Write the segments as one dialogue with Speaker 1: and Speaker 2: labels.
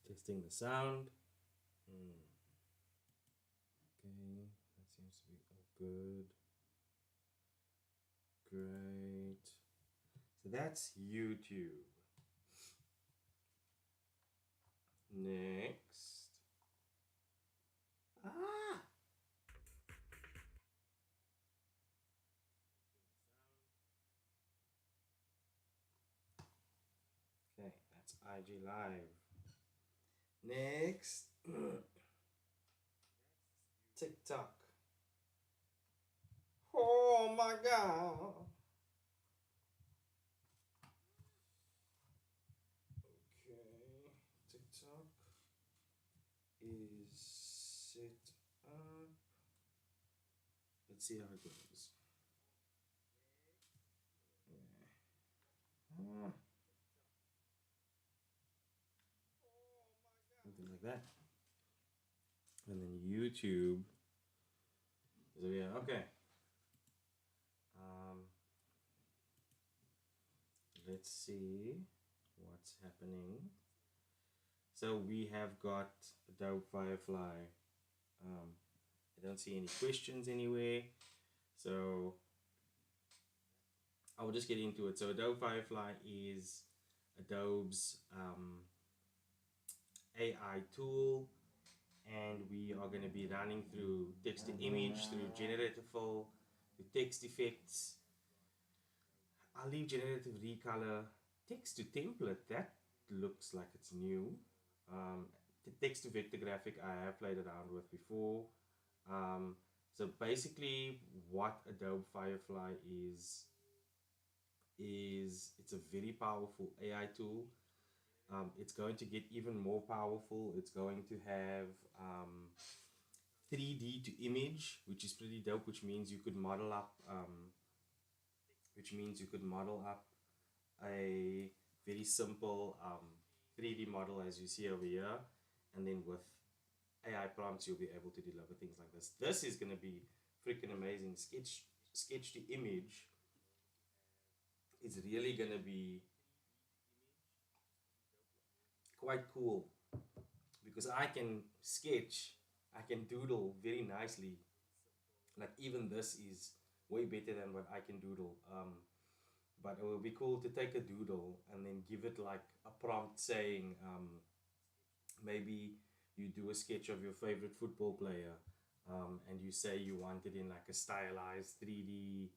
Speaker 1: Testing the sound. Okay, that seems to be all good. Great. So that's YouTube. Next. Ah! Okay, that's IG Live. Next. TikTok. Oh my god. Okay, TikTok is set up. Let's see how it goes. Ah, something like that. And then YouTube. So yeah, okay. Um, let's see what's happening. So we have got Adobe Firefly. I don't see any questions anywhere. So I will just get into it. So Adobe Firefly is Adobe's AI tool, and we are going to be running through text to image, through generative fill, through text effects. I'll leave generative recolor, text to template. That looks like it's new. The text to vector graphic I have played around with before. So basically, what Adobe Firefly is it's a very powerful AI tool. It's going to get even more powerful. It's going to have 3D to image, which is pretty dope. Which means you could model up a very simple 3D model as you see over here, and then with AI prompts, you'll be able to deliver things like this. This is going to be freaking amazing. Sketch to image is really going to be quite cool because I can sketch, I can doodle very nicely. Like even this is way better than what I can doodle. But it will be cool to take a doodle and then give it like a prompt saying, maybe you do a sketch of your favorite football player, and you say you want it in like a stylized 3D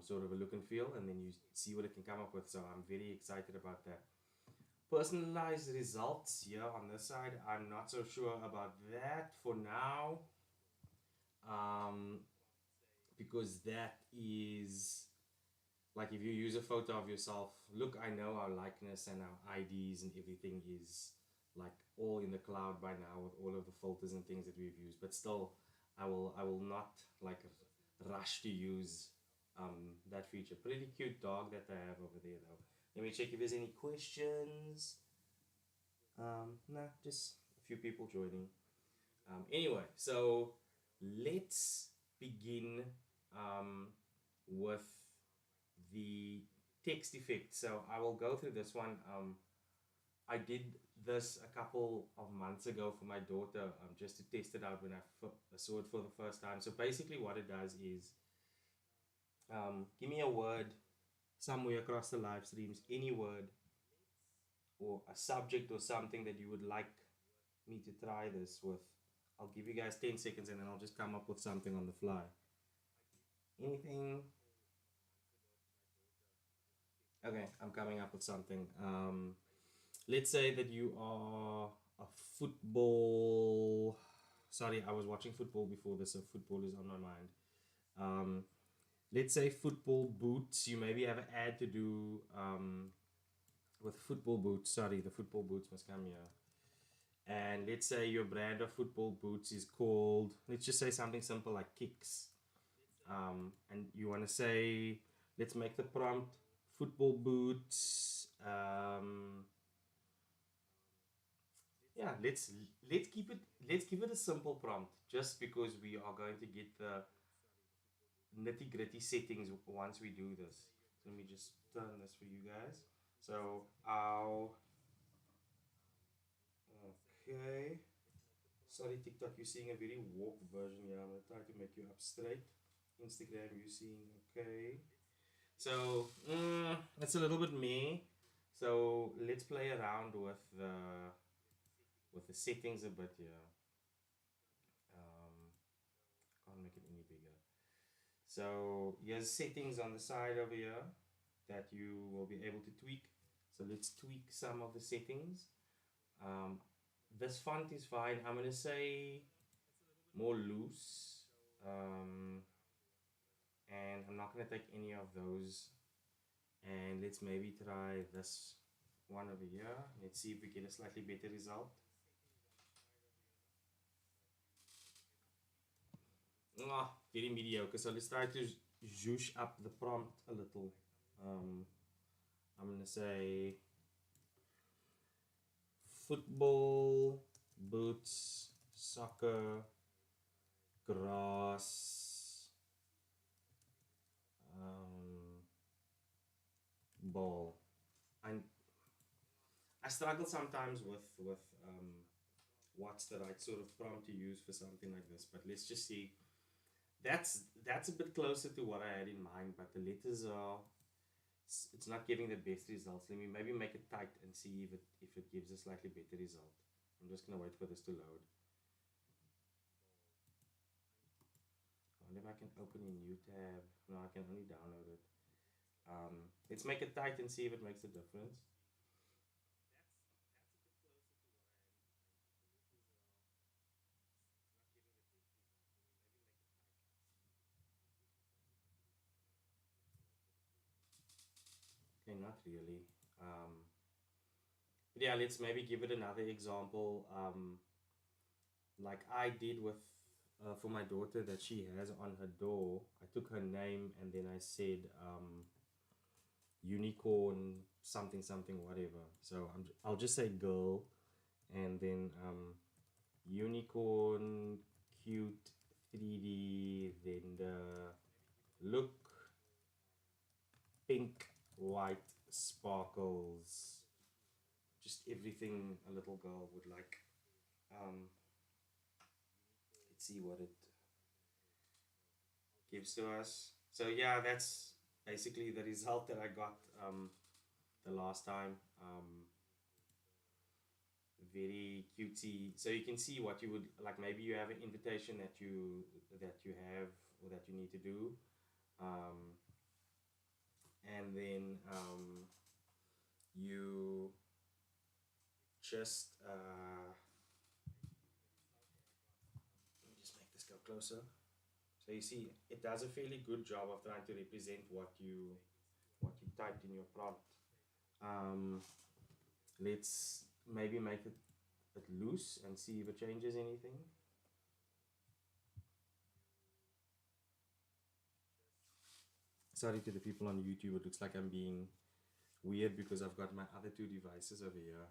Speaker 1: sort of a look and feel, and then you see what it can come up with. So I'm very excited about that. Personalized results here on this side, I'm not so sure about that for now, um, because that is like if you use a photo of yourself, look, I know our likeness and our IDs and everything is like all in the cloud by now with all of the filters and things that we've used, but still I will not like rush to use that feature. Pretty cute dog that I have over there though. Let me check if there's any questions. Nah, just a few people joining. Anyway, so let's begin um, with the text effect. So I will go through this one. I did this a couple of months ago for my daughter, just to test it out when I saw it for the first time. So basically, what it does is give me a word somewhere across the live streams, any word or a subject or something that you would like me to try this with. I'll give you guys 10 seconds and then I'll just come up with something on the fly. Anything? Okay, I'm coming up with something. Let's say that you are a football. Sorry, I was watching football before this, so football is on my mind. Um, let's say football boots. You maybe have an ad to do with football boots. Sorry, the football boots must come here. And let's say your brand of football boots is called, let's just say something simple like Kicks. And you want to say let's make the prompt football boots. Yeah, let's keep it. Let's give it a simple prompt, just because we are going to get the nitty gritty settings once we do this. So let me just turn this for you guys. So our okay. Sorry, TikTok, you're seeing a very warped version here. I'm gonna try to make you up straight. Instagram, you're seeing okay. So it's a little bit me. So let's play around with the settings a bit here. Can't make it any bigger. So here's settings on the side over here that you will be able to tweak. So let's tweak some of the settings. Um, this font is fine. I'm gonna say more loose. And I'm not gonna take any of those. And let's maybe try this one over here. Let's see if we get a slightly better result. Very mediocre. So let's try to zhoosh up the prompt a little. Um, I'm gonna say football, boots, soccer, grass, um, ball. And I struggle sometimes with what's the right sort of prompt to use for something like this. But let's just see. That's a bit closer to what I had in mind, but the letters are it's not giving the best results. Let me maybe make it tight and see if it gives a slightly better result. I'm just gonna wait for this to load. I wonder if I can open a new tab. No, I can only download it. Let's make it tight and see if it makes a difference. Okay, not really. But yeah, let's maybe give it another example. Like I did with for my daughter that she has on her door. I took her name and then I said unicorn something something whatever. So I'll just say girl and then unicorn cute 3D, then the look pink white sparkles, just everything a little girl would like. um, let's see what it gives to us. So yeah, that's basically the result that I got the last time. Very cutesy. So you can see what you would like. Maybe you have an invitation that you have or that you need to do, um, and then you just let me just make this go closer. So you see, it does a fairly good job of trying to represent what you typed in your prompt. Um, let's maybe make it loose and see if it changes anything. Sorry to the people on YouTube, it looks like I'm being weird because I've got my other two devices over here.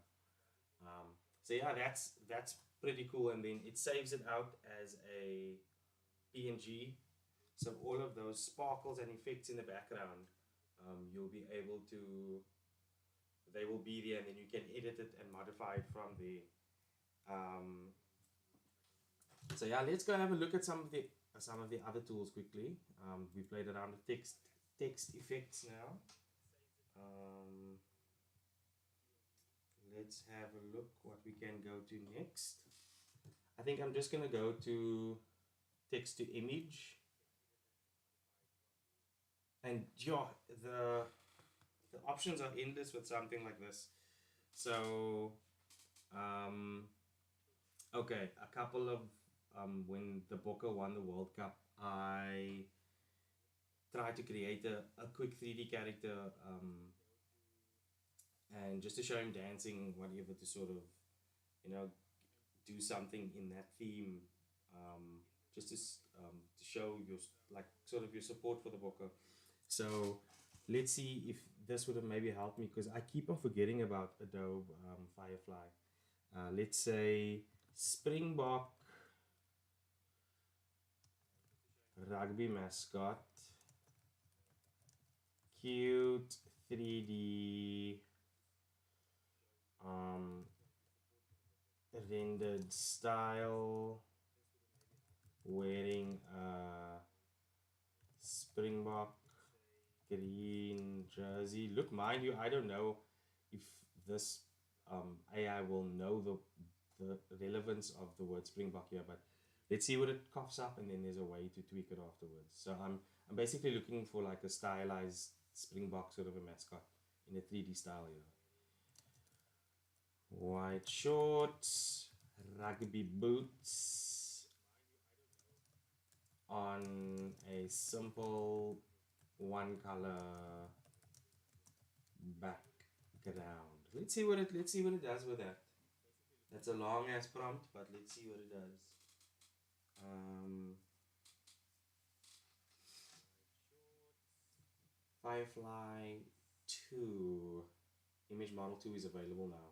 Speaker 1: So yeah, that's pretty cool, and then it saves it out as a PNG. So all of those sparkles and effects in the background, you'll be able to. They will be there, and then you can edit it and modify it from there. Um, so yeah, let's go have a look at some of the other tools quickly. We played around with text effects now. Um, let's have a look what we can go to next. I think I'm just gonna go to text to image, and yeah, the options are endless with something like this. So um, okay, a couple of when the Boca won the World Cup, I tried to create a quick 3D character, and just to show him dancing, whatever, to sort of, you know, do something in that theme, just to show your like sort of your support for the Boca. So let's see if this would have maybe helped me because I keep on forgetting about Adobe Firefly. Let's say Springbok rugby mascot, cute 3D um, rendered style, wearing a Springbok green jersey. Look, mind you, I don't know if this AI will know the relevance of the word Springbok here, but let's see what it coughs up, and then there's a way to tweak it afterwards. So I'm basically looking for like a stylized Springbok sort of a mascot in a 3D style here. White shorts, rugby boots on a simple one color background. Let's see what it does with that. That's a long ass prompt, but let's see what it does. Um, Firefly 2 image model 2 is available now.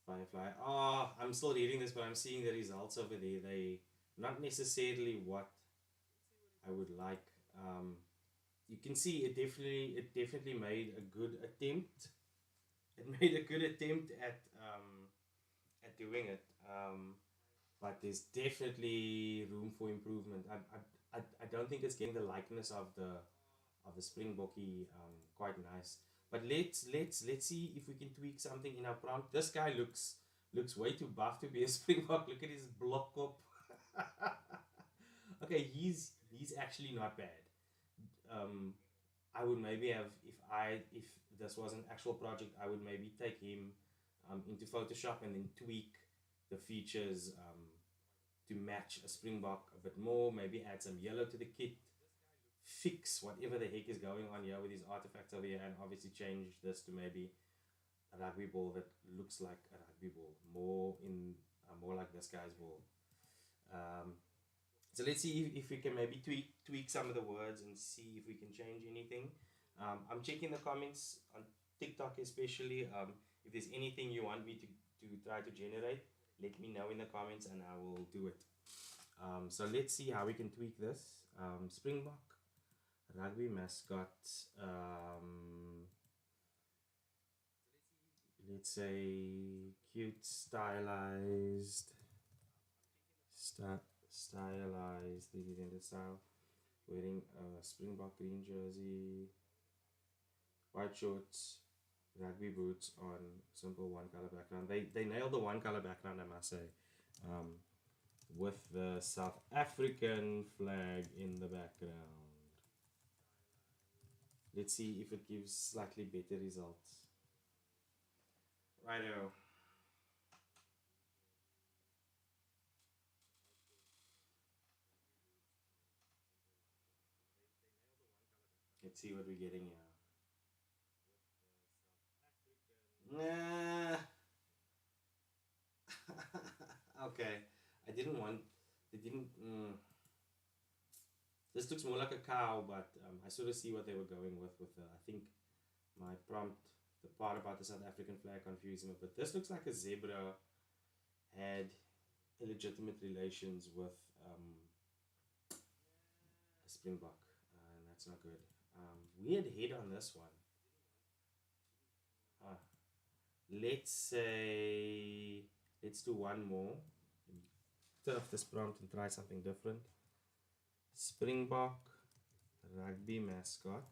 Speaker 1: Firefly. Oh, I'm still reading this, but I'm seeing the results over there. They not necessarily what I would like. Um, you can see it definitely made a good attempt. It made a good attempt at doing it. But there's definitely room for improvement. I don't think it's getting the likeness of the Springboky quite nice. But let's see if we can tweak something in our prompt. This guy looks way too buff to be a Springbok. Look at his block up. Okay, he's actually not bad. Um, I would maybe have if this was an actual project, I would maybe take him into Photoshop and then tweak the features to match a Springbok a bit more. Maybe add some yellow to the kit, fix whatever the heck is going on here with these artifacts over here, and obviously change this to maybe a rugby ball that looks like a rugby ball, more like this guy's ball. Um, so let's see if we can maybe tweak some of the words and see if we can change anything. I'm checking the comments on TikTok especially. If there's anything you want me to try to generate, let me know in the comments and I will do it. So let's see how we can tweak this. Springbok rugby mascot. Um, let's say cute, stylized 3D rendered style, wearing a Springbok green jersey, white shorts, rugby boots on simple one color background. They nailed the one color background, I must say, um, with the South African flag in the background. Let's see if it gives slightly better results. Righto. Let's see what we're getting here. Nah. Okay. I didn't want. They didn't. This looks more like a cow, but I sort of see what they were going with. I think my prompt, the part about the South African flag confused me, but this looks like a zebra had illegitimate relations with a springbok, and that's not good. Weird head on this one. Huh. Let's say let's do one more. Turn off this prompt and try something different. Springbok rugby mascot,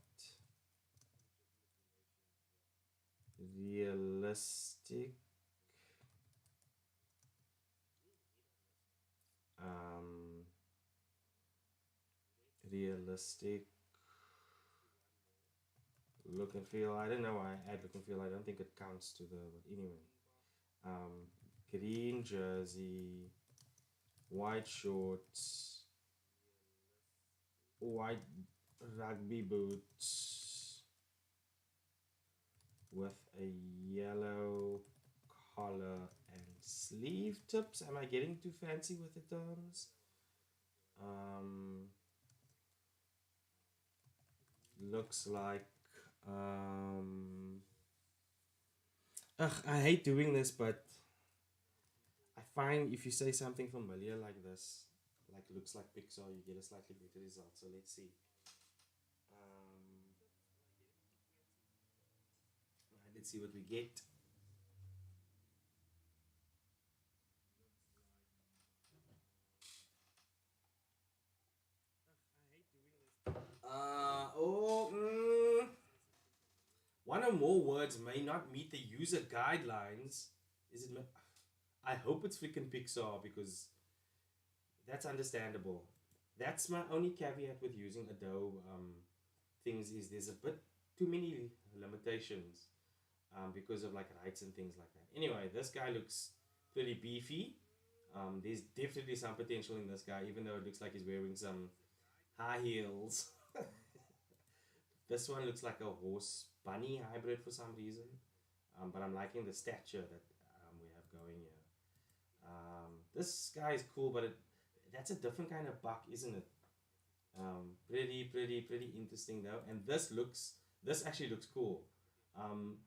Speaker 1: realistic um, realistic look and feel. I don't know why I add look and feel. I don't think it counts to the, but anyway. Um, Green jersey, white shorts, white rugby boots with a yellow collar and sleeve tips. Am I getting too fancy with the terms? Um, looks like. Um, ugh, I hate doing this, but I find if you say something familiar like this, like looks like Pixar, you get a slightly better result. So let's see. Alright, let's see what we get. Oh, one or more words may not meet the user guidelines. Is it? I hope it's freaking Pixar because that's understandable. That's my only caveat with using Adobe things is there's a bit too many limitations because of like rights and things like that. Anyway, this guy looks pretty beefy. There's definitely some potential in this guy, even though it looks like he's wearing some high heels. This one looks like a horse bunny hybrid for some reason, but I'm liking the stature that we have going here. This guy is cool, but that's a different kind of buck, isn't it? Pretty interesting though. And this actually looks cool. Um,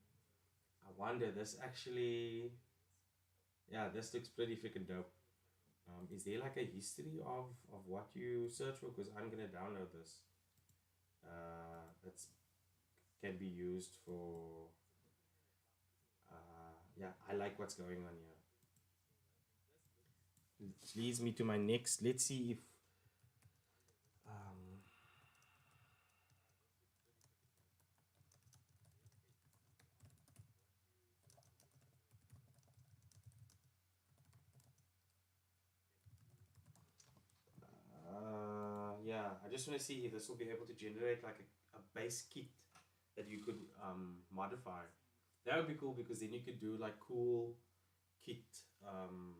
Speaker 1: I wonder, this actually, yeah, this looks pretty freaking dope. Is there like a history of what you search for? Because I'm gonna download this. That's can be used for. Yeah, I like what's going on here. Which leads me to my next. Let's see if um, yeah, I just want to see if this will be able to generate like a base kit that you could modify. That would be cool because then you could do like kit, um,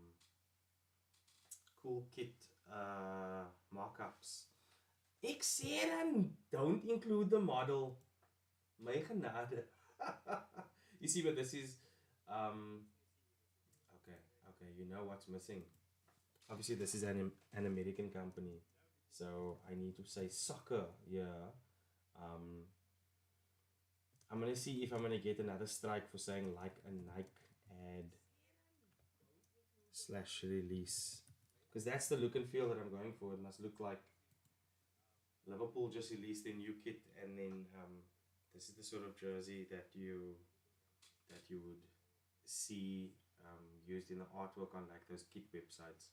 Speaker 1: cool kit markups. Ek sê dan, don't include the model. My genade. You see, but this is um, okay. Okay, you know what's missing. Obviously, this is an American company, so I need to say soccer. Yeah. Um, I'm gonna see if I'm gonna get another strike for saying like a Nike ad slash release, because that's the look and feel that I'm going for. It must look like Liverpool just released a new kit, and then this is the sort of jersey that you would see used in the artwork on like those kit websites.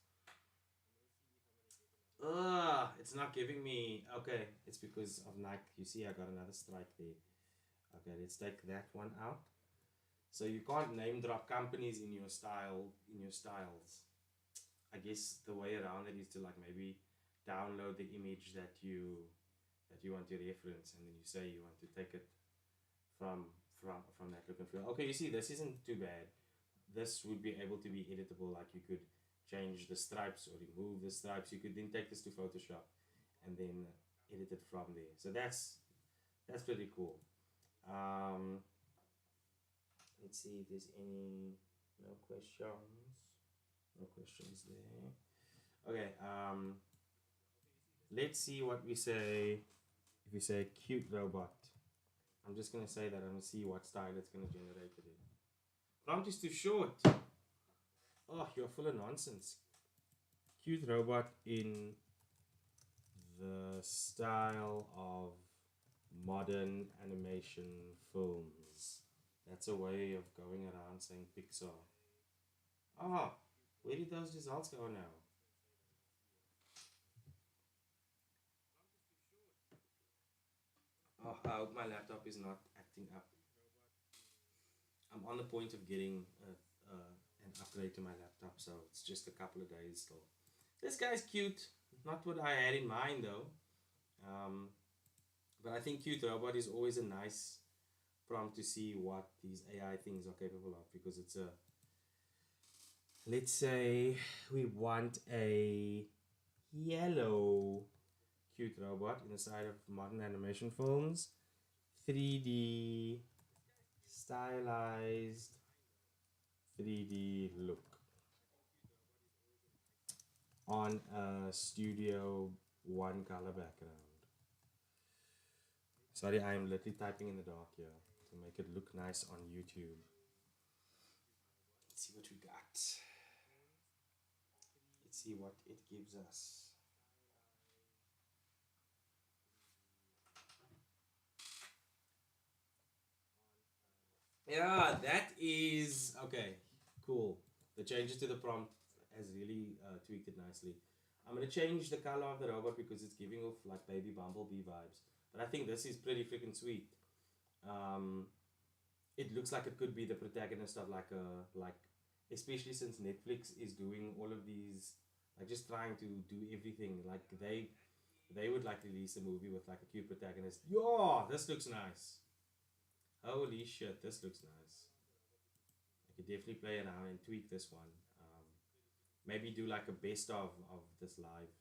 Speaker 1: It's not giving me. Okay, it's because of Nike. You see, I got another strike there. Okay, let's take that one out. So you can't name drop companies in your styles. I guess the way around it is to like maybe download the image that you want to reference, and then you say you want to take it from from that look and feel. Okay, you see, this isn't too bad. This would be able to be editable. Like you could change the stripes or remove the stripes. You could then take this to Photoshop and then edit it from there. So that's pretty cool. Um, let's see if there's any no questions. No questions there. Okay. Let's see what we say. If we say cute robot, I'm just gonna say that. I'm gonna see what style it's gonna generate it in. Prompt is too short. Oh, you're full of nonsense. Cute robot in the style of modern animation films. That's a way of going around saying Pixar. Ah, where did those results go now? Oh, I hope my laptop is not acting up. I'm on the point of getting an upgrade to my laptop, so it's just a couple of days still. This guy's cute. Not what I had in mind though. Um, but I think cute robot is always a nice prompt to see what these AI things are capable of, because it's a, let's say we want a yellow cute robot in the side of modern animation films, 3D stylized 3D look on a Studio One color background. Sorry, I am literally typing in the dark here to make it look nice on YouTube. Let's see what we got. Let's see what it gives us. Yeah, that is okay. Cool. The changes to the prompt has really tweaked it nicely. I'm gonna change the color of the robot because it's giving off like baby bumblebee vibes. But I think this is pretty freaking sweet. Um, it looks like it could be the protagonist of like especially since Netflix is doing all of these like just trying to do everything like they would like release a movie with like a cute protagonist. Yeah, this looks nice. Holy shit, this looks nice. I could definitely play around and tweak this one. Maybe do like a best of this live.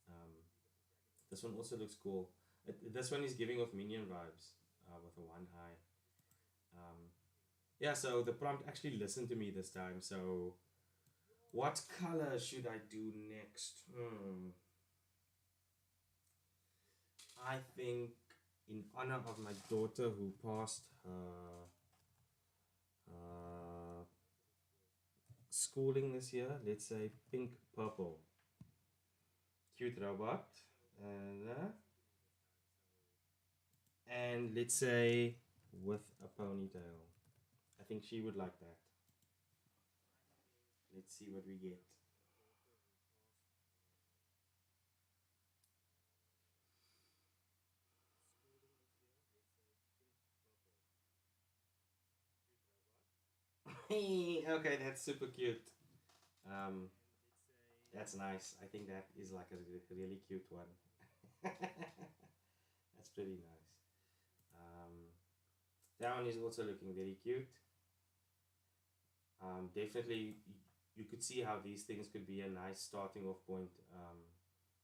Speaker 1: Um, this one also looks cool. This one is giving off minion vibes with a one eye. Um, yeah, so the prompt actually listened to me this time. So what color should I do next? I think in honor of my daughter who passed her schooling this year, let's say pink purple. Cute robot. And let's say with a ponytail. I think she would like that. Let's see what we get. Okay, that's super cute. Um, that's nice. I think that is like a really cute one. That's pretty nice. That one is also looking very cute. Definitely, you could see how these things could be a nice starting off point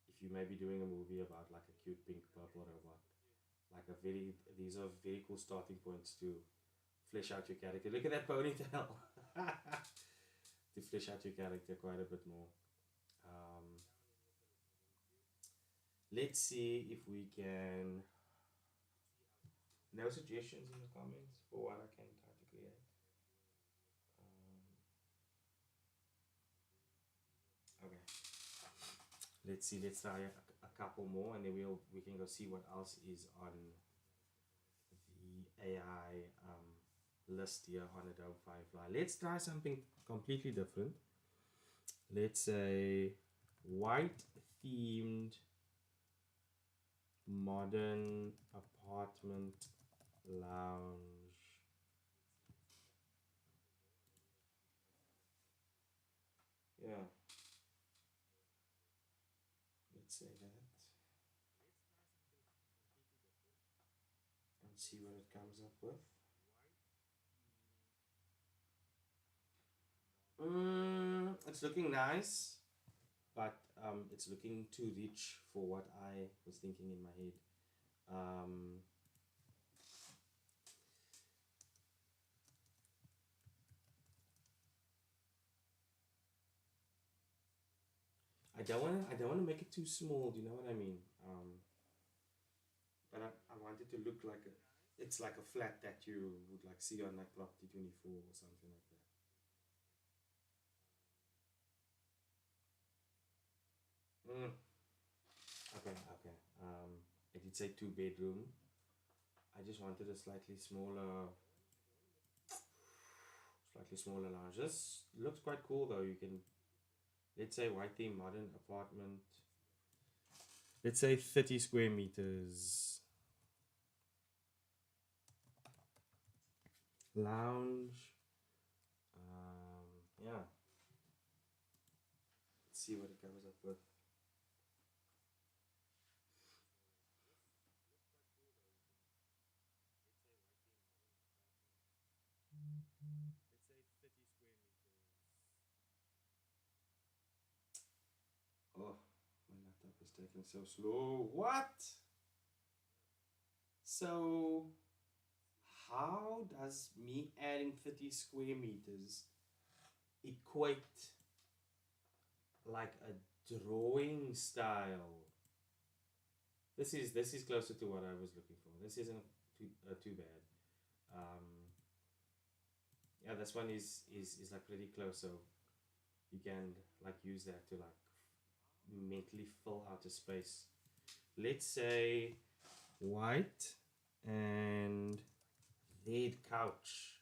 Speaker 1: if you may be doing a movie about like a cute pink purple robot. Like a very, these are very cool starting points to flesh out your character. Look at that ponytail. To flesh out your character quite a bit more. Um, let's see if we can. No suggestions in the comments for what I can try to create. Okay, let's see. Let's try a couple more, and then we can go see what else is on the AI list here on Adobe Firefly. Let's try something completely different. Let's say white themed modern apartment lounge. Yeah, let's say that and see what it comes up with. It's looking nice, but it's looking too rich for what I was thinking in my head. Um, I don't wanna make it too small. Do you know what I mean? But I want it to look like a, it's like a flat that you would like see on like Property 24 or something like that. Mm, okay, okay. I did say two bedroom. I just wanted a slightly smaller lounge. This looks quite cool though. You can, let's say white theme modern apartment. Let's say 30 square meters. Lounge. Yeah. Let's see what it comes up with. Oh, my laptop is taking so slow. What? So, how does me adding 30 square meters equate like a drawing style? This is closer to what I was looking for. This isn't too bad. Um, yeah, this one is like pretty close, so you can like use that to like mentally fill out a space. Let's say white and red couch,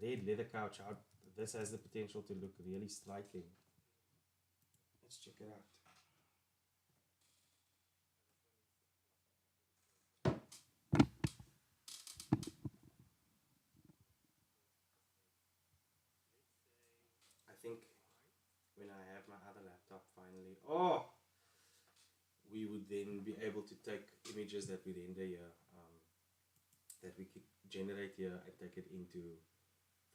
Speaker 1: red leather couch. Out. This has the potential to look really striking. Let's check it out. I think when I have my other laptop finally, oh, we would then be able to take images that we render here, that we could generate here and take it into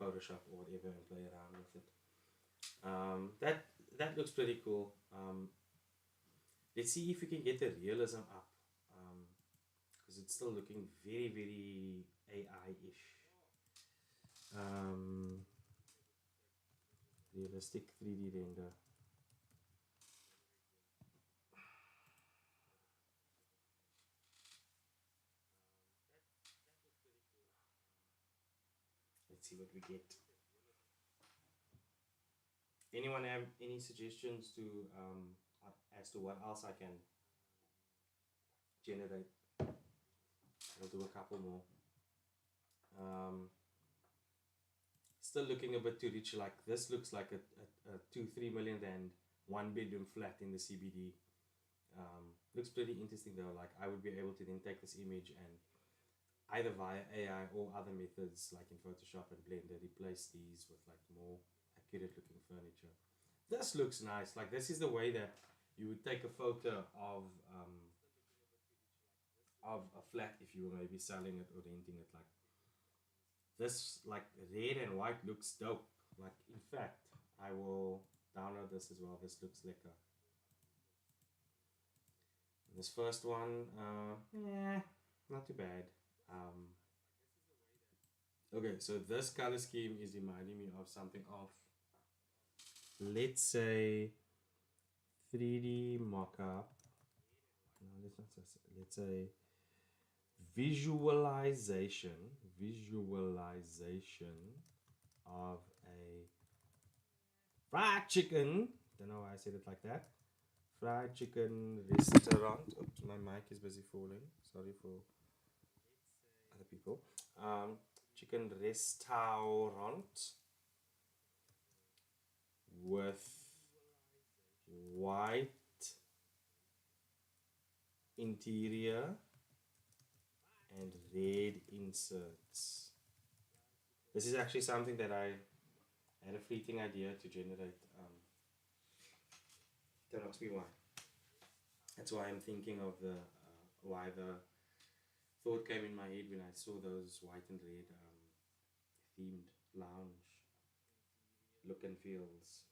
Speaker 1: Photoshop or whatever and play around with it. That looks pretty cool. Let's see if we can get the realism up, because it's still looking very AI-ish. Um, realistic 3D render. Let's see what we get. Anyone have any suggestions to as to what else I can generate? I'll do a couple more. Um, Still looking a bit too rich. Like this looks like a 2-3 million rand 1 bedroom flat in the CBD. Looks pretty interesting though. Like I would be able to then take this image and either via AI or other methods like in Photoshop and Blender replace these with like more accurate looking furniture. This looks nice. Like this is the way that you would take a photo of a flat if you were maybe selling it or renting it. Like this, like red and white looks dope. Like in fact, I will download this as well. This looks lekker. This first one, yeah, not too bad. Um, okay, so this color scheme is reminding me of something of, let's say, 3D mockup. No, let's not say. Let's say visualization, visualization of a fried chicken. Don't know why I said it like that. Fried chicken restaurant. Oops, my mic is busy falling. Sorry for other people. Chicken restaurant with white interior and red inserts. This is actually something that I had a fleeting idea to generate. Don't ask me why. That's why I'm thinking of the why the thought came in my head when I saw those white and red themed lounge look and feels.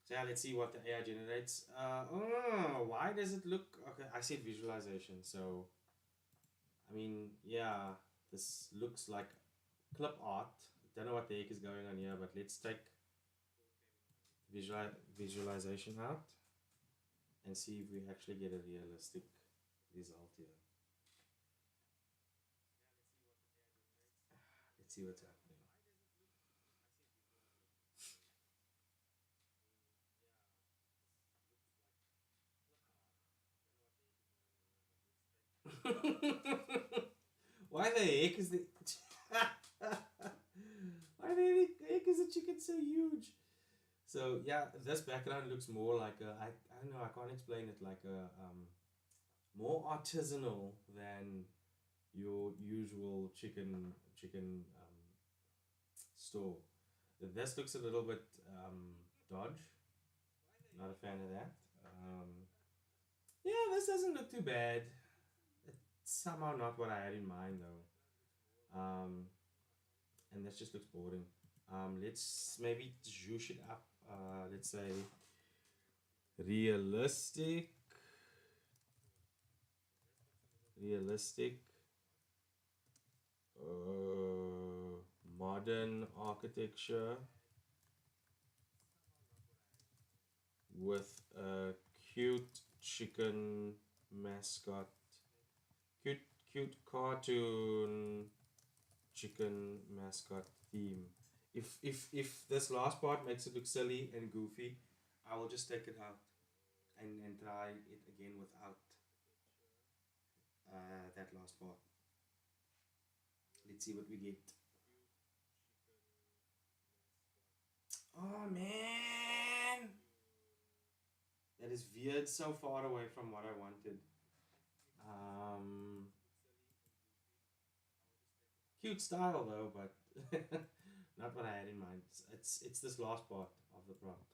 Speaker 1: So yeah, let's see what the AI generates. Oh, why does it look? Okay, I said visualization. So I mean, yeah, this looks like clip art. Don't know what the heck is going on here, but let's take visualization out and see if we actually get a realistic result here. Let's see what's happening. Why the heck is the why the heck is the chicken so huge? So yeah, this background looks more like I don't know, I can't explain it, like a more artisanal than your usual chicken store. This looks a little bit dodge. Not a fan of that. Yeah, this doesn't look too bad. It's somehow not what I had in mind though. And this just looks boring. Let's maybe zhoosh it up. Let's say realistic, realistic, modern architecture with a cute chicken mascot, cute, cute cartoon chicken mascot theme. If this last part makes it look silly and goofy, I will just take it out and try it again without that last part. Let's see what we get. Oh man, that is veered so far away from what I wanted. Um, Cute style though, but not what I had in mind. It's this last part of the prompt.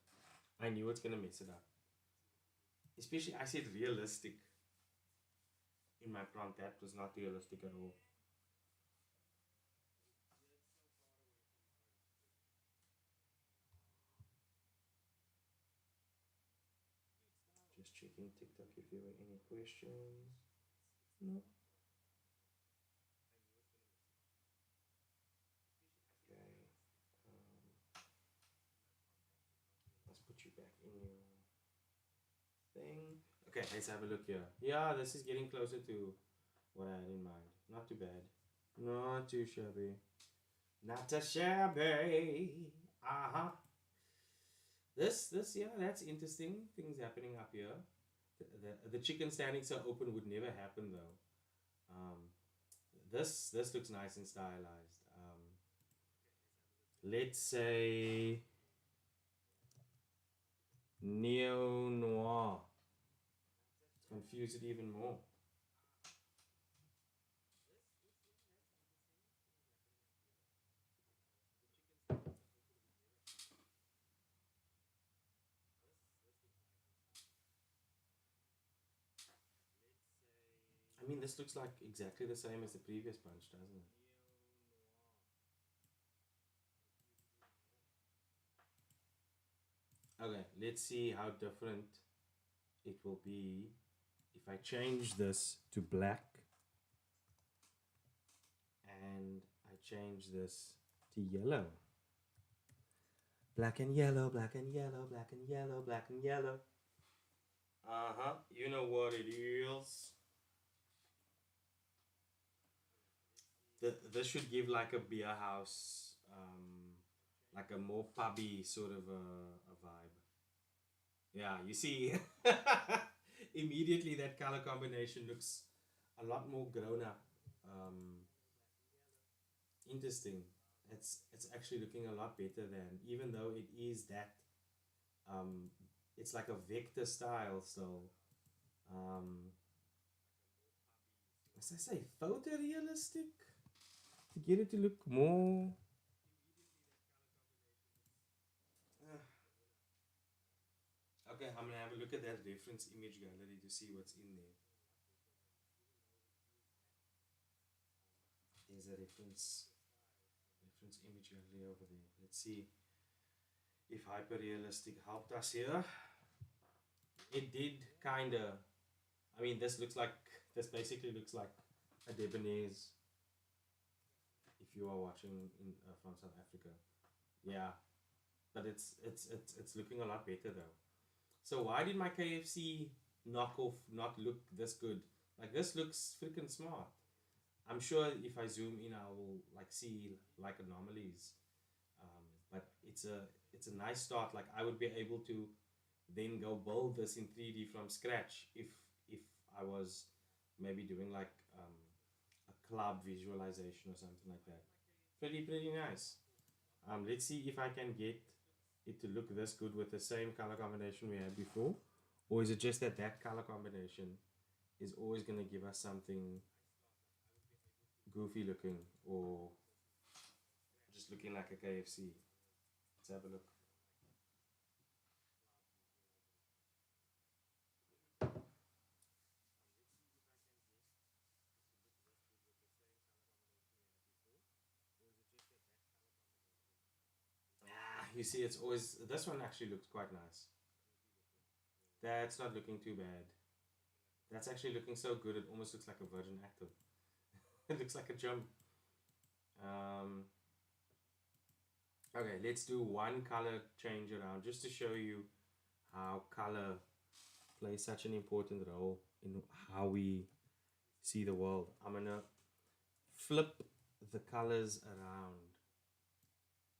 Speaker 1: I knew it's gonna mess it up. Especially I said realistic in my prompt. That was not realistic at all. Just checking TikTok if there were any questions. No. Okay. Let's put you back in your thing. Okay, let's have a look here. Yeah, this is getting closer to what I had in mind. Not too bad. Not too shabby. Not too shabby. Uh huh. Yeah, that's interesting. Things happening up here. The chicken standing so open would never happen though. Um, this looks nice and stylized. Let's say neo noir. Confuse it even more. I mean, this looks like exactly the same as the previous bunch, doesn't it? Okay, let's see how different it will be if I change this to black and I change this to yellow. Black and yellow, black and yellow, black and yellow, black and yellow. Uh huh. You know what it is. This should give like a beer house, like a more pubby sort of a vibe. Yeah, you see, immediately that color combination looks a lot more grown up. Um, Interesting. It's actually looking a lot better than, even though it is that um, it's like a vector style. So um, as I say, photorealistic to get it to look more. Uh, okay, I'm gonna have a look at that reference image gallery to see what's in there. There's a reference image gallery over there. Let's see if hyperrealistic helped us here. It did kinda. I mean, this basically looks like a Debonese if you are watching in from South Africa. Yeah, but it's looking a lot better though. So why did my KFC knockoff not look this good? Like this looks freaking smart. I'm sure if I zoom in, I will like see like anomalies. But it's a nice start. Like I would be able to then go build this in 3D from scratch if I was maybe doing like a club visualization or something like that. Pretty nice. Let's see if I can get it to look this good with the same color combination we had before, or is it just that that color combination is always going to give us something goofy looking or just looking like a KFC? Let's have a look. You see, it's always this one actually looks quite nice. That's not looking too bad. That's actually looking so good. It almost looks like a virgin active. It looks like a jump. Um, okay, let's do one color change around just to show you how color plays such an important role. in how we see the world. I'm gonna flip the colors around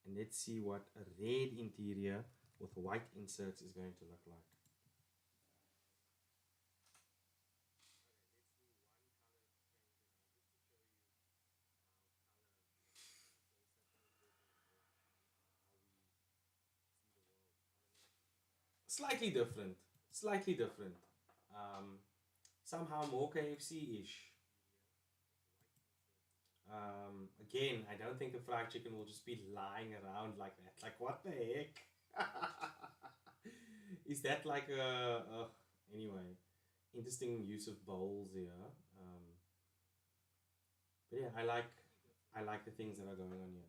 Speaker 1: and let's see what a red interior with white inserts is going to look like. Slightly different, slightly different. Um, Somehow more KFC-ish. Again, I don't think the fried chicken will just be lying around like that. Like, what the heck? Is that like anyway, interesting use of bowls here. Um, but yeah, I like the things that are going on here.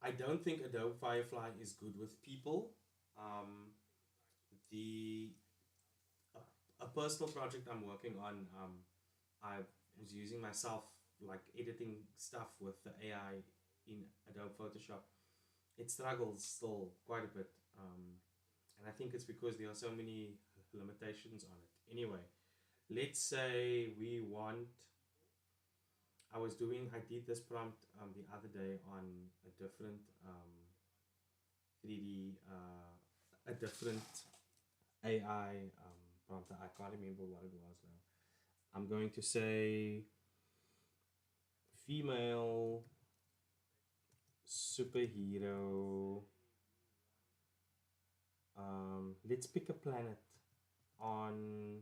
Speaker 1: I don't think Adobe Firefly is good with people. Um, the a personal project I'm working on, I was using myself like editing stuff with the AI in Adobe Photoshop. It struggles still quite a bit, and I think it's because there are so many limitations on it. Anyway, let's say we want. I did this prompt the other day on a different 3D, a different AI prompt. I can't remember what it was now. I'm going to say female superhero. Let's pick a planet on.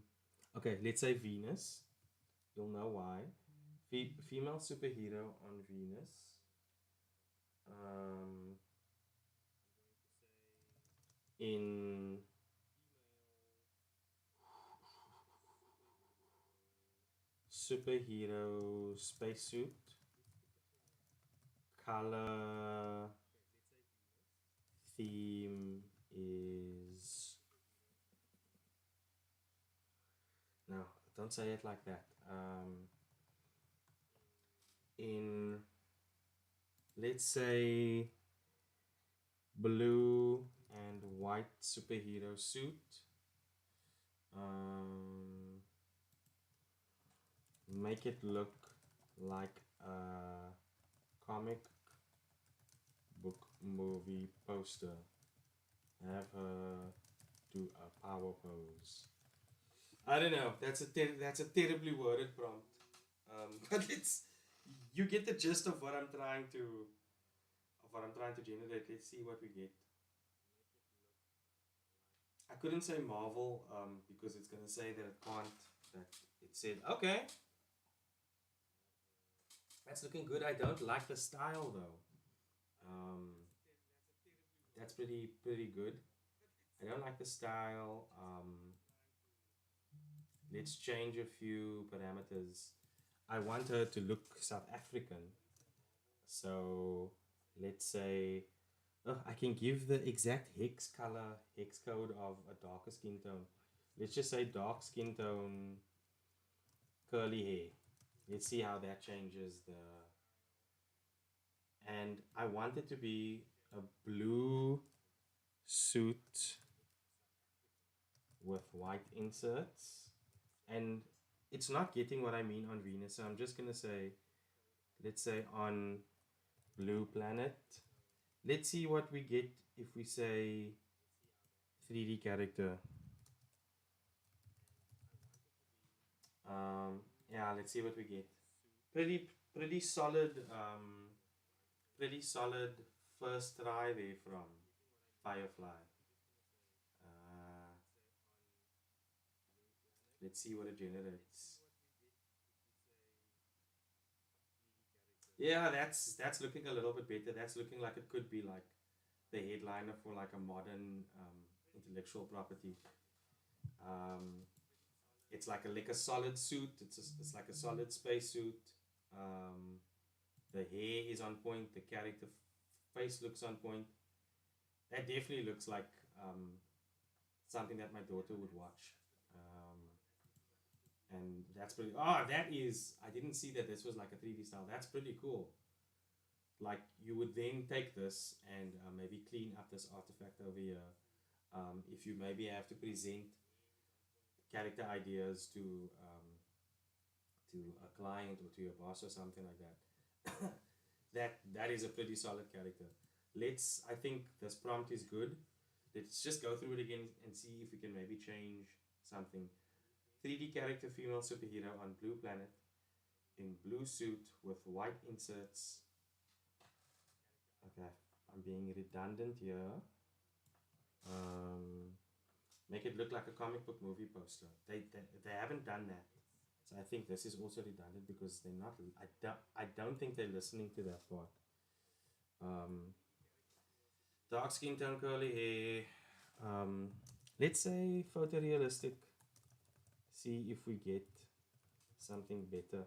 Speaker 1: Okay, let's say Venus. You'll know why. Female superhero on Venus. Um, in superhero spacesuit. Color theme is. No, don't say it like that. In, let's say, blue and white superhero suit. Um, Make it look like a comic book movie poster. Have her do a power pose. I don't know. That's a terribly worded prompt. But it's you get the gist of what I'm trying to generate. Let's see what we get. I couldn't say Marvel because it's gonna say that it can't. That it said okay. That's looking good. I don't like the style though. Um, that's pretty good. I don't like the style. Let's change a few parameters. I want her to look South African. So let's say I can give the exact hex code of a darker skin tone. Let's just say dark skin tone, curly hair. Let's see how that changes the. And I want it to be a blue suit with white inserts. And it's not getting what I mean on Venus. So I'm just going to say, let's say on blue planet. Let's see what we get if we say 3D character. Yeah, let's see what we get. Pretty solid. Pretty solid first try there from Firefly. Uh, let's see what it generates. Yeah, that's looking a little bit better. That's looking like it could be like the headliner for like a modern intellectual property. Um, it's like a solid suit. It's like a solid space suit. Um, the hair is on point. The character face looks on point. That definitely looks like something that my daughter would watch. Um, and that's pretty. Oh, that is. I didn't see that this was like a 3D style. That's pretty cool. Like you would then take this and maybe clean up this artifact over here. If you maybe have to present character ideas to a client or to your boss or something like that, that is a pretty solid character. I think this prompt is good. Let's just go through it again and see if we can maybe change something. 3D character female superhero on blue planet in blue suit with white inserts. Okay, I'm being redundant here. Um, Make it look like a comic book movie poster. They haven't done that. So I think this is also redundant because they're not. I don't think they're listening to that part. Um, Dark skin tone, curly hair. Um, let's say photorealistic. See if we get something better.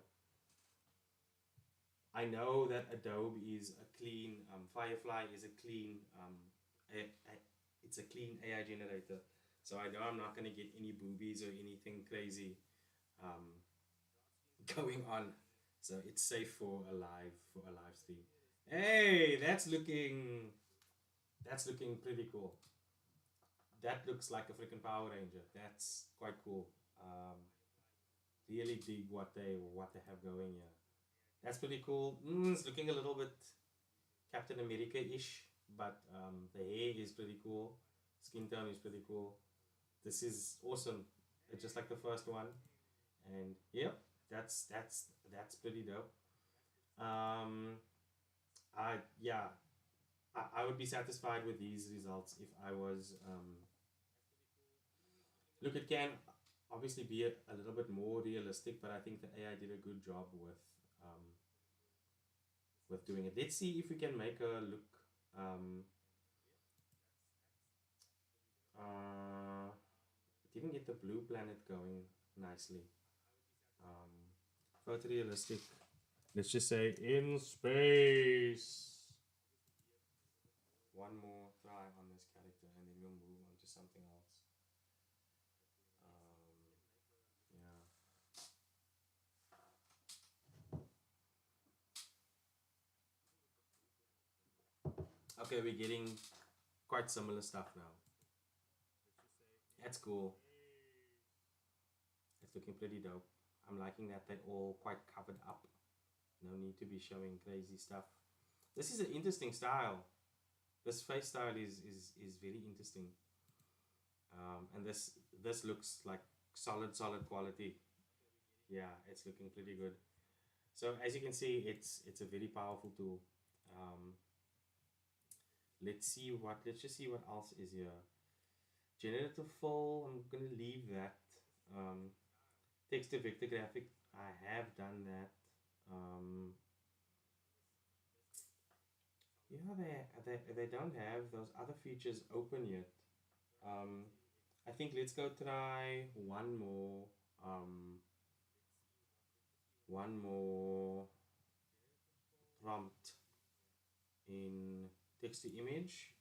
Speaker 1: I know that Adobe is a clean. Firefly is a clean. It's a clean AI generator. So I know I'm not gonna get any boobies or anything crazy um, going on. So it's safe for a live stream. Hey, that's looking pretty cool. That looks like a freaking Power Ranger. That's quite cool. Um, really dig what they have going here. That's pretty cool. It's looking a little bit Captain America ish, but the hair is pretty cool. Skin tone is pretty cool. This is awesome. It's just like the first one, and yep, that's pretty dope. Um, I yeah, I would be satisfied with these results if I was. Look, it can obviously be a little bit more realistic, but I think the AI did a good job with doing it. Let's see if we can make a look. Um, uh, didn't get the blue planet going nicely. Um, Photorealistic. Let's just say in space. One more try on this character, and then we'll move on to something else. Yeah. Okay, we're getting quite similar stuff now. That's cool. It's looking pretty dope. I'm liking that they're all quite covered up. No need to be showing crazy stuff. This is an interesting style. This face style is very interesting. And this looks like solid quality. Yeah, it's looking pretty good. So as you can see, it's a very powerful tool. Um, let's just see what else is here. Generative fill, I'm gonna leave that. Um, Text to vector graphic, I have done that. Um, yeah, they don't have those other features open yet. Um, I think let's go try um, one more prompt in text to image,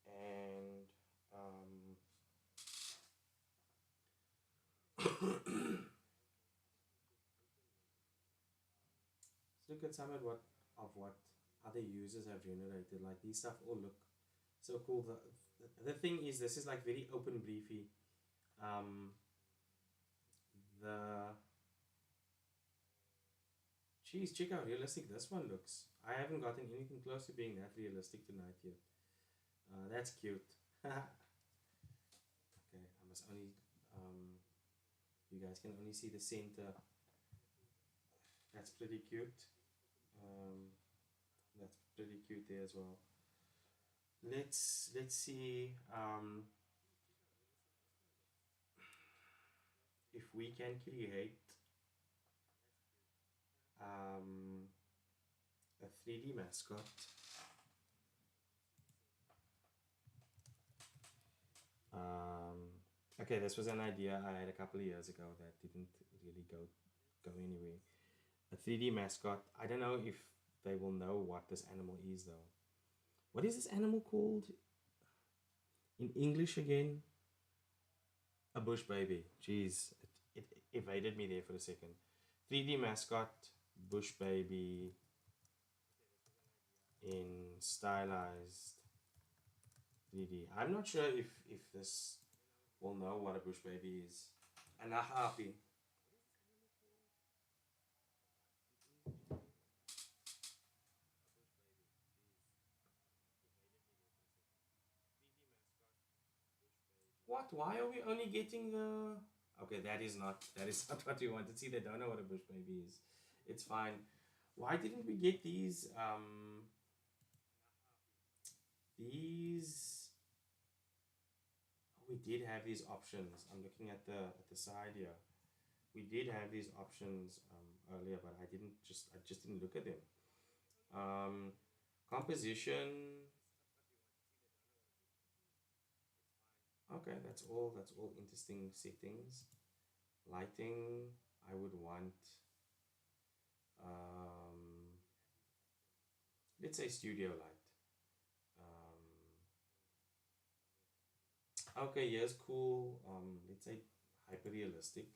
Speaker 1: and let's look at some of what other users have generated. Like these stuff all look so cool. The thing is, this is like very open briefy. Um, the Geez, check how realistic this one looks. I haven't gotten anything close to being that realistic tonight yet. That's cute. Okay, I must only. You guys can only see the center. That's pretty cute. Um, that's pretty cute there as well. Let's see if we can create um, a 3D mascot. Okay, this was an idea I had a couple of years ago that didn't really go anywhere. A 3D mascot. I don't know if they will know what this animal is though. What is this animal called in English again? A bush baby. Jeez, it evaded me there for a second. 3D mascot, bush baby in stylized 3D. I'm not sure if this will know what a bush baby is. And a happy. What? Why are we only getting the? Okay, that is not what we wanted. See, they don't know what a bush baby is. It's fine. Why didn't we get these? Oh, we did have these options. I'm looking at the side here. We did have these options earlier, but I just didn't look at them. Um, composition. Okay, that's all interesting settings. Lighting. I would want um, let's say studio light. Okay, yes, cool. Let's say hyper realistic.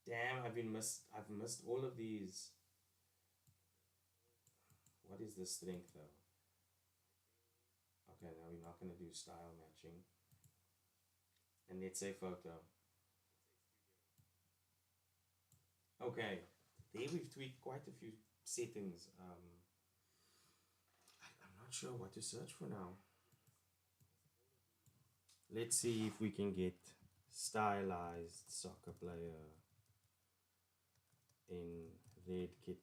Speaker 1: Damn, I've missed all of these. What is the strength though? Okay, now we're not gonna do style matching. And let's say photo. Okay, there we've tweaked quite a few settings. I'm not sure what to search for now. Let's see if we can get stylized soccer player in red kit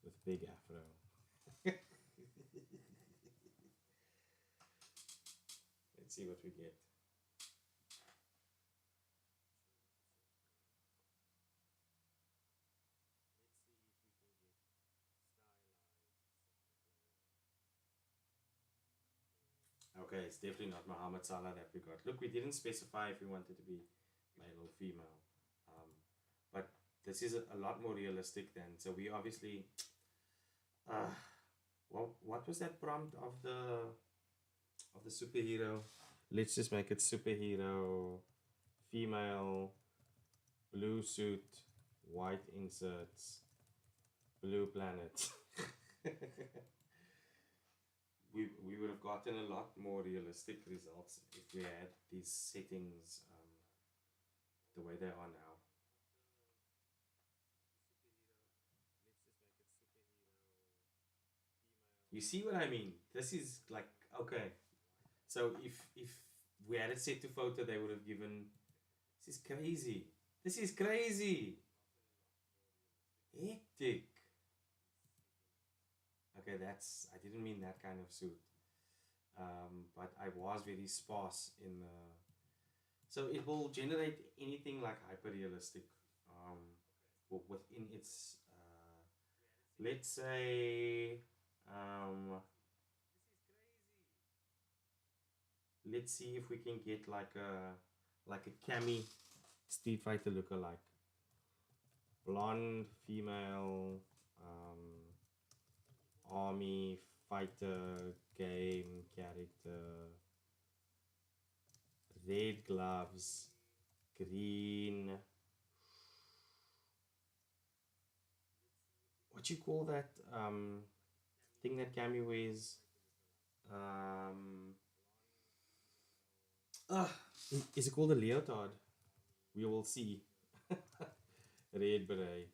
Speaker 1: with big afro. Let's see what we get. Okay, it's definitely not Muhammad Salah that we got. Look, we didn't specify if we wanted to be male or female. Um, but this is a lot more realistic than. So we obviously. Uh, what was that prompt of the superhero? Let's just make it superhero, female, blue suit, white inserts, blue planet. We would have gotten a lot more realistic results if we had these settings the way they are now. You see what I mean? This is like okay. So if we had it set to photo, they would have given. This is crazy. This is crazy. Hectic. Okay, that's. I didn't mean that kind of suit. But I was very sparse in the. So it will generate anything like hyper realistic. Within its. Let's say. Um, let's see if we can get like a cami Street Fighter lookalike. Blonde female army fighter game character, red gloves, green. What you call that thing that Cammy wears? Um, ah, is it called a leotard? We will see. Red beret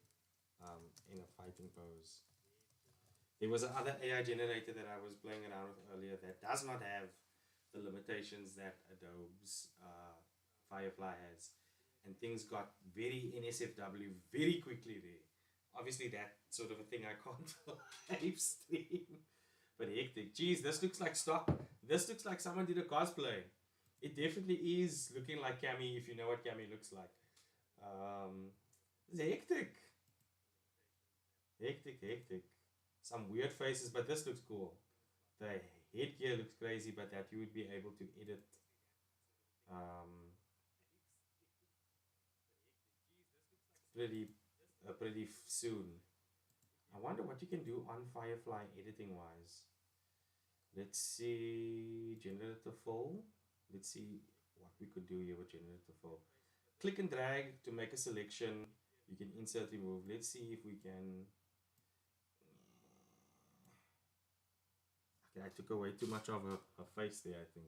Speaker 1: in a fighting pose. There was another AI generator that I was playing around with earlier that does not have the limitations that Adobe's Firefly has. And things got very NSFW very quickly there. Obviously, that sort of a thing I can't live stream. But hectic. Geez, this looks like stock. This looks like someone did a cosplay. It definitely is looking like Cammy if you know what Cammy looks like. Um, it's hectic. Hectic, hectic. Some weird faces, but this looks cool. The headgear looks crazy, but that you would be able to edit um, pretty pretty soon. I wonder what you can do on Firefly editing wise. Let's see generator fill. Let's see what we could do here with generator fill. Click and drag to make a selection. You can insert, remove. Let's see if we can. Okay, I took away too much of her face there. I think.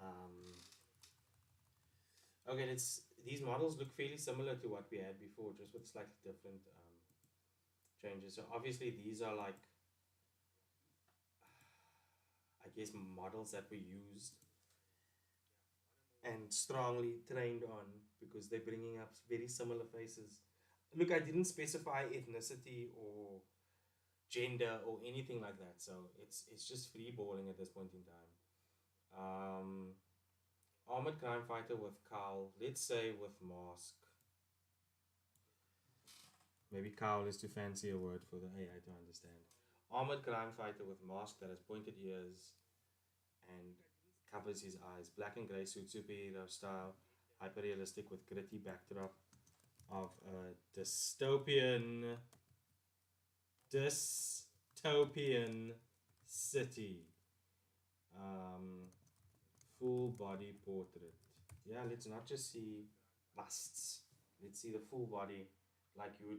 Speaker 1: Um, okay, let's. These models look fairly similar to what we had before, just with slightly different changes. So obviously these are like, I guess, models that were used and strongly trained on because they're bringing up very similar faces. Look, I didn't specify ethnicity or gender or anything like that, so it's just free balling at this point in time. Um, Armored crime fighter with cowl. Let's say with mask. Maybe cowl is too fancy a word for the AI to understand. Armored crime fighter with mask that has pointed ears and covers his eyes. Black and grey suit, superhero style, hyper realistic with gritty backdrop of a dystopian city. Um, Full body portrait. Yeah, let's not just see busts. Let's see the full body, like you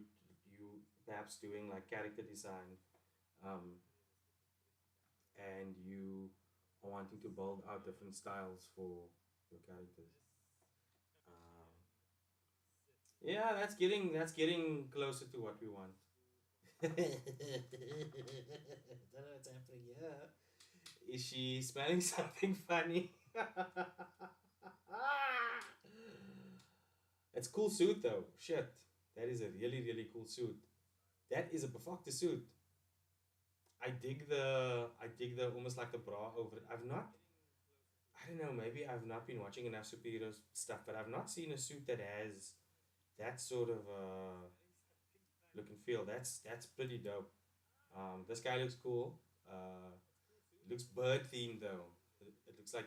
Speaker 1: perhaps doing like character design, um, and you are wanting to build out different styles for your characters. Um, yeah, that's getting closer to what we want. I don't know what's happening here. Is she smelling something funny? It's a cool suit though. Shit. That is a really, really cool suit. That is a perfect suit. I dig the almost like the bra over it. I don't know, maybe I've not been watching enough superhero stuff, but I've not seen a suit that has that sort of look and feel. That's pretty dope. This guy looks cool. It looks bird themed though. It looks like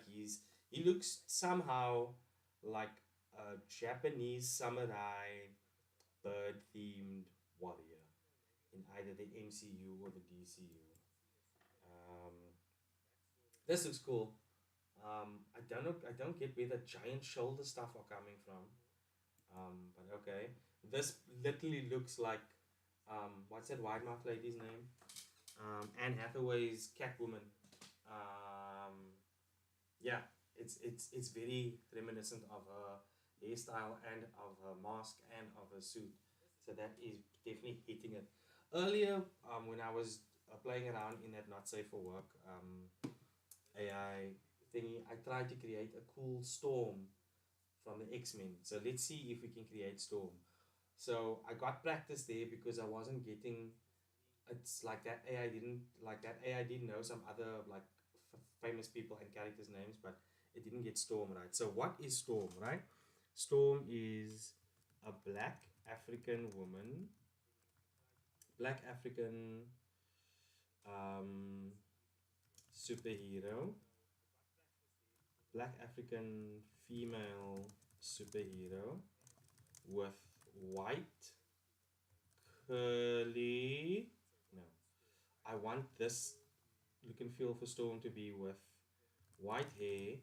Speaker 1: he looks somehow like a Japanese samurai bird themed warrior in either the MCU or the DCU. Um, this looks cool. I don't know. I don't get where the giant shoulder stuff are coming from. But okay. This literally looks like what's that white mouth lady's name? Anne Hathaway's Catwoman. Um, yeah, it's very reminiscent of her hairstyle and of her mask and of her suit. So that is definitely hitting it. Earlier, when I was playing around in that not safe for work AI thingy, I tried to create a cool storm from the X-Men. So let's see if we can create storm. So I got practice there because I wasn't getting. It's like that AI didn't like that AI didn't know some other like famous people and characters names, but it didn't get Storm right. So what is Storm, right? Storm is a black African um, superhero, black African female superhero with white curly. No, I want this look and feel for Storm to be with white hair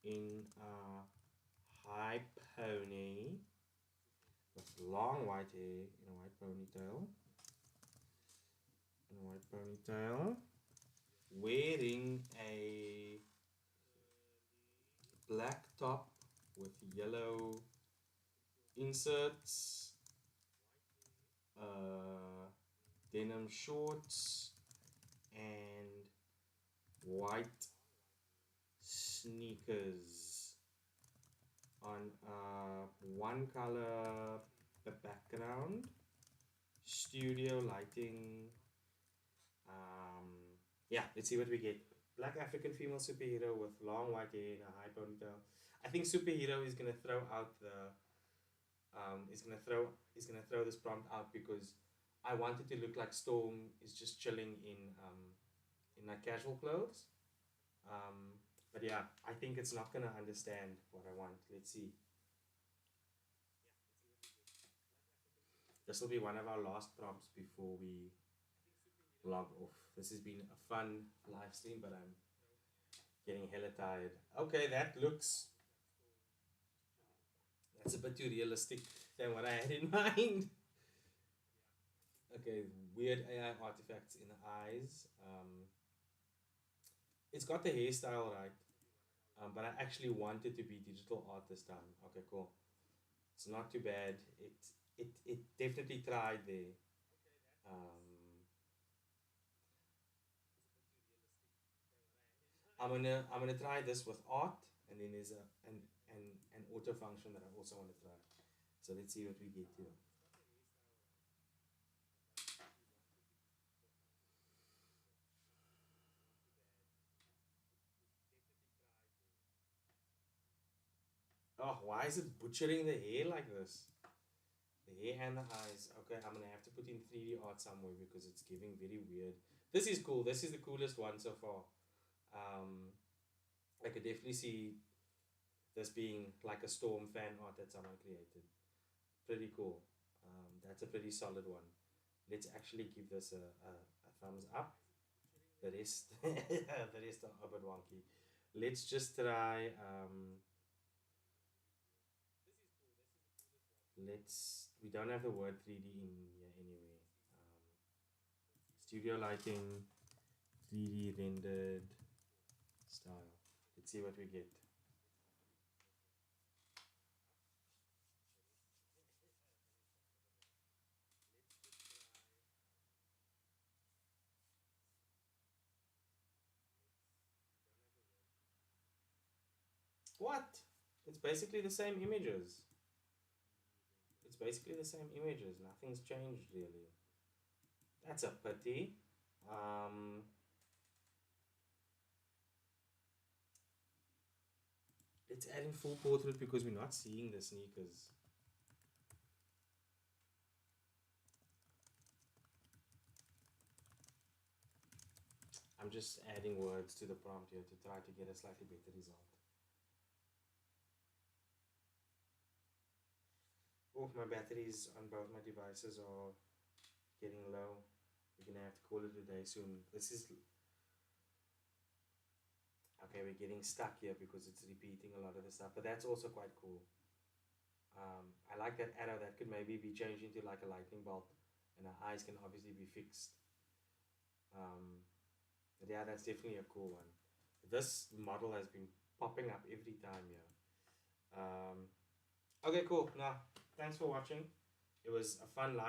Speaker 1: in a high pony with long white hair in a white ponytail, wearing a black top with yellow inserts, uh, denim shorts, and white sneakers on a one color background, studio lighting. Yeah, let's see what we get. Black African female superhero with long white hair and a high ponytail. I think superhero is gonna throw out the is gonna throw this prompt out because I want it to look like Storm is just chilling in like casual clothes. Um, but yeah, I think it's not gonna understand what I want. Let's see. This will be one of our last prompts before we log off. This has been a fun live stream, but I'm getting hella tired. Okay, that's a bit too realistic than what I had in mind. Okay, weird AI artifacts in the eyes. It's got the hairstyle right. But I actually wanted to be digital art this time. Okay, cool. It's not too bad. It definitely tried there. Um, I'm gonna try this with art, and then there's an auto function that I also want to try. So let's see what we get here. Oh, why is it butchering the hair like this? The hair and the eyes. Okay, I'm gonna have to put in 3D art somewhere because it's giving very weird. This is cool. This is the coolest one so far. Um, I could definitely see this being like a storm fan art that someone created. Pretty cool. That's a pretty solid one. Let's actually give this a thumbs up. The rest, the rest are a bit wonky. Let's just try. We don't have the word 3D in here anyway. Studio lighting, 3D rendered style. Let's see what we get. What? It's basically the same images. It's basically the same images. Nothing's changed really. That's a pity. Um, let's add in full portrait because we're not seeing the sneakers. I'm just adding words to the prompt here to try to get a slightly better result. Oh, my batteries on both my devices are getting low. We're gonna have to call it a day soon. This is okay. We're getting stuck here because it's repeating a lot of the stuff, but that's also quite cool. I like that arrow. That could maybe be changed into like a lightning bolt, and our eyes can obviously be fixed. Um, but yeah, that's definitely a cool one. This model has been popping up every time here. Okay, cool. Now, thanks for watching. It was a fun live